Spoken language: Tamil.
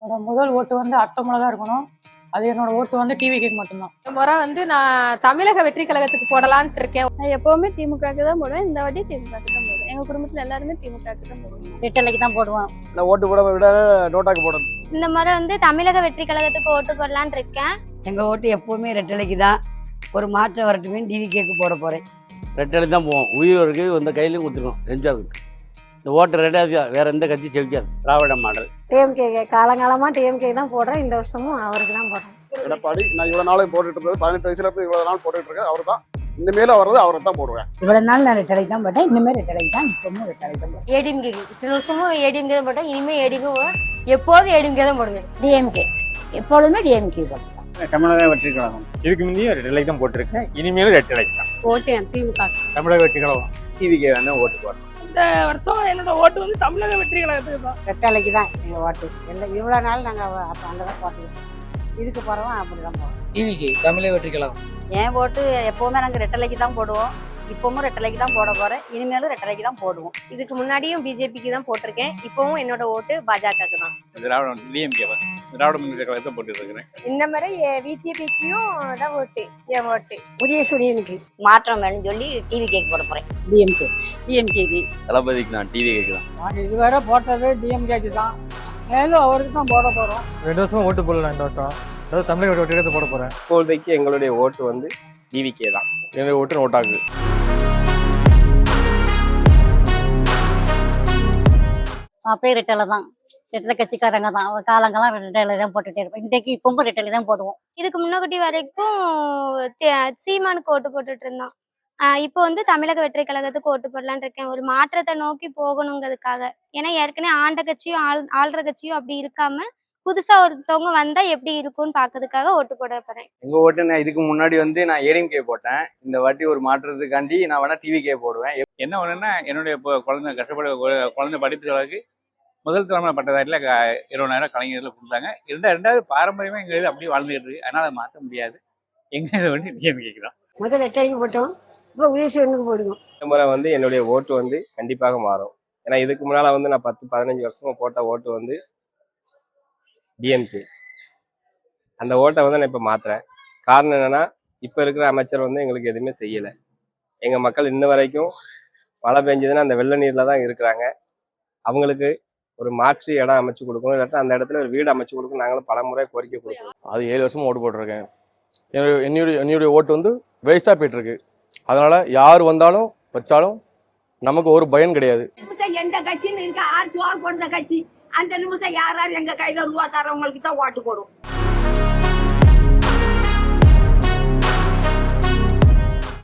என்னோட முதல் ஓட்டு வந்து அர்த்தமுள்ள தான் இருக்கணும். அது என்னோட ஓட்டு வந்து டிவிக்கு மட்டும்தான். இந்த முறை வந்து நான் தமிழக வெற்றி கழகத்துக்கு போடலான்ட்டு இருக்கேன். நான் எப்பவுமே திமுகவுக்கு தான் போடுவேன். இந்த வாட்டி திமுகவுக்கு தான் போடுவேன். எங்க குடும்பத்துல எல்லாருமே திமுகவுக்கு தான் போடுவோம். ரெட்டலைக்கு தான் போடுவோம். நான் ஓட்டு போட விட நோட்டாக்கு போடணும். இந்த முறை வந்து தமிழக வெற்றி கழகத்துக்கு ஓட்டு போடலான்னு இருக்கேன். எங்க ஓட்டு எப்பவுமே ரெட்டலைக்கு தான். ஒரு மாற்றம் வரட்டுமே டிவிகேக்கு போட போறேன். ரெட்டலை தான் போவோம். உயிர் இருக்கு இந்த கையிலையும் கொடுத்துருக்கோம். எம்ஜிஆருக்கு இந்த ஓட்டு ரெட்டாது, வேற எந்த கட்சி செவிக்காது. திராவிட மாடல் டிஎம்கே காலங்காலமா டிஎம்கே தான் போடுறேன். இந்த வருஷமும் அவருக்கு தான் போடுறேன். எடப்பாடி நான் இவ்வளவு நாளும் போட்டுட்டு இருந்தது 18 வயசுல இருந்து இவ்வளவு நாள் போட்டுட்டு இருக்கேன். அவர் தான் இனிமேல வர்றது அவரை தான் போடுவேன். இவ்வளவு நாள் நான் ரெட்டலை தான் போட்டேன். இனிமே ரெட்டலை தான். இப்பவும் ரெட்டலை தான் போடுவேன். ஏடிஎம்கே இத்தனை வருஷமும் ஏடிஎம்கே தான் போட்டேன். இனிமே ஏடிஎம்கே எப்போதும் ஏடிஎம்கே தான் போடுவேன். டிஎம்கே எப்பொழுதுமே டிஎம்கே பஸ் தான். தமிழக வெற்றி கழகம் இதுக்கு முந்தையும் ரெட்டலை தான் போட்டிருக்கேன். இனிமேலும் ரெட்டலை தான். ஓட்டு திமுக. தமிழக வெற்றி கழகம் டிவிக்கே வேணா ஓட்டு போடுறேன். இந்த வருஷம் என்னோட ஓட்டு வந்து தமிழக வெற்றி கழகத்துக்கு தான். ரெட்டலைக்கு தான் எங்க ஓட்டு. எல்லாம் இவ்வளவு நாள் நாங்க அங்கதான் போட்டுருக்கோம். இதுக்கு போறோம் அப்படிதான் போறோம். டிவிக்கு தமிழக வெற்றி கழகம். என் ஓட்டு எப்பவுமே நாங்க ரெட்டலைக்கு தான் போடுவோம். இப்பவும் ரெட்டலைக்கு தான் போட போறேன். இனிமேலும் ரெட்டலைக்கு தான் போடுவோம். இதுக்கு முன்னாடியும் பிஜேபிக்கு தான் போட்டிருக்கேன். இப்பவும் என்னோட ஓட்டு பாஜகவுக்கு தான். திராவிட டிஎம்கே திராவிட முன்னேற்ற கழகத்தை போட்டு இருக்கிறேன். இந்த மாதிரி பிஜேபிக்கும் தான் ஓட்டு. என் ஓட்டு உதயசூரியனுக்கு மாற்றம் வேணும்னு சொல்லி டிவி கேக் போட போறேன். டிஎம்கேக்கு தளபதிக்கு நான் டிவி கேட்கலாம். நாங்க இதுவரை போட்டது டிஎம்கேக்கு தான். மேலும் அவருக்கு தான் போட போறோம். 2 வருஷமா ஓட்டு போடலாம். இந்த வருஷம் அதாவது தமிழக ஓட்டு எடுத்து போட போறேன். இப்போதைக்கு எங்களுடைய ஓட்டு வந்து டிவிக்கே தான். என்னுடைய ஓட்டு நோட்டாக்கு. அப்பயே ரெட்டலை தான். ரெட்டலை கட்சிக்காரங்க தான். அவர் காலங்கெல்லாம் ரெட்டலை தான் போட்டுட்டே இருப்போம். இன்றைக்கு இப்பவும் ரெட்டலை தான் போடுவோம். இதுக்கு முன்னாடி வரைக்கும் சீமானுக்கு ஓட்டு போட்டுட்டு இருந்தோம். இப்போ வந்து தமிழக வெற்றி கழகத்துக்கு ஓட்டு போடலான்னு இருக்கேன். ஒரு மாற்றத்தை நோக்கி போகணுங்கிறதுக்காக. ஏன்னா ஏற்கனவே ஆண்ட கட்சியும் ஆள்ற கட்சியும் அப்படி இருக்காம புதுசா ஒருத்தவங்க வந்தா எப்படி இருக்கும்னு பாக்கிறதுக்காக ஓட்டு போட போறேன். எங்க ஓட்டு நான் இதுக்கு முன்னாடி வந்து நான் ஏடிஎம்கே போட்டேன். இந்த வாட்டி ஒரு மாற்றத்துக்காண்டி நான் வேணா டிவிக்கே போடுவேன். என்ன ஒண்ணுன்னா என்னுடைய இப்போ குழந்தை கஷ்டப்பட குழந்தை படிப்பு செலவுக்கு முதல் தலைமுறை பட்டதாரியில் 20,000 கலைஞர்கள் கொடுத்தாங்க. ரெண்டாவது பாரம்பரியமா எங்க இது அப்படியே வாழ்ந்துகிட்டு இருக்கு. அதனால அதை மாற்ற முடியாது. எங்க இதை வந்து டிஎம்கேக்கு தான். முதல் ரெட்டலைக்கு போட்டோம். இப்போ உதயசூரியனுக்கு போடுவோம். இந்த முறை வந்து என்னுடைய ஓட்டு வந்து கண்டிப்பாக மாறும். ஏன்னா இதுக்கு முன்னால வந்து நான் 10-15 வருஷமா போட்ட ஓட்டு வந்து டிஎம்கே. அந்த ஓட்டை வந்து நான் இப்போ மாத்துறேன். காரணம் என்னன்னா இப்போ இருக்கிற அமைச்சர் வந்து எங்களுக்கு எதுவுமே செய்யலை. எங்கள் மக்கள் இன்ன வரைக்கும் மழை பெஞ்சதுன்னா அந்த வெள்ள நீரில் தான் இருக்கிறாங்க. அவங்களுக்கு ஒரு மாற்று இடம் அமைச்சு கொடுக்கணும். இல்லாட்டா அந்த இடத்துல ஒரு வீடு அமைச்சு கொடுக்கணும். நாங்களும் பல முறை கோரிக்கை கொடுக்கணும். அது 7 வருஷமா ஓட்டு போட்டிருக்கேன். என்னுடைய ஓட்டு வந்து வேஸ்டா போயிட்டு இருக்கு. அதனால யார் வந்தாலும் வச்சாலும் நமக்கு ஒரு பயன் கிடையாது. எந்த கட்சின்னு இருக்க ஆர்ச்சி போடுற கட்சி அந்த நிமிஷம் யார் எங்க கையில ரூபா தரவங்களுக்கு தான் ஓட்டு போடும்.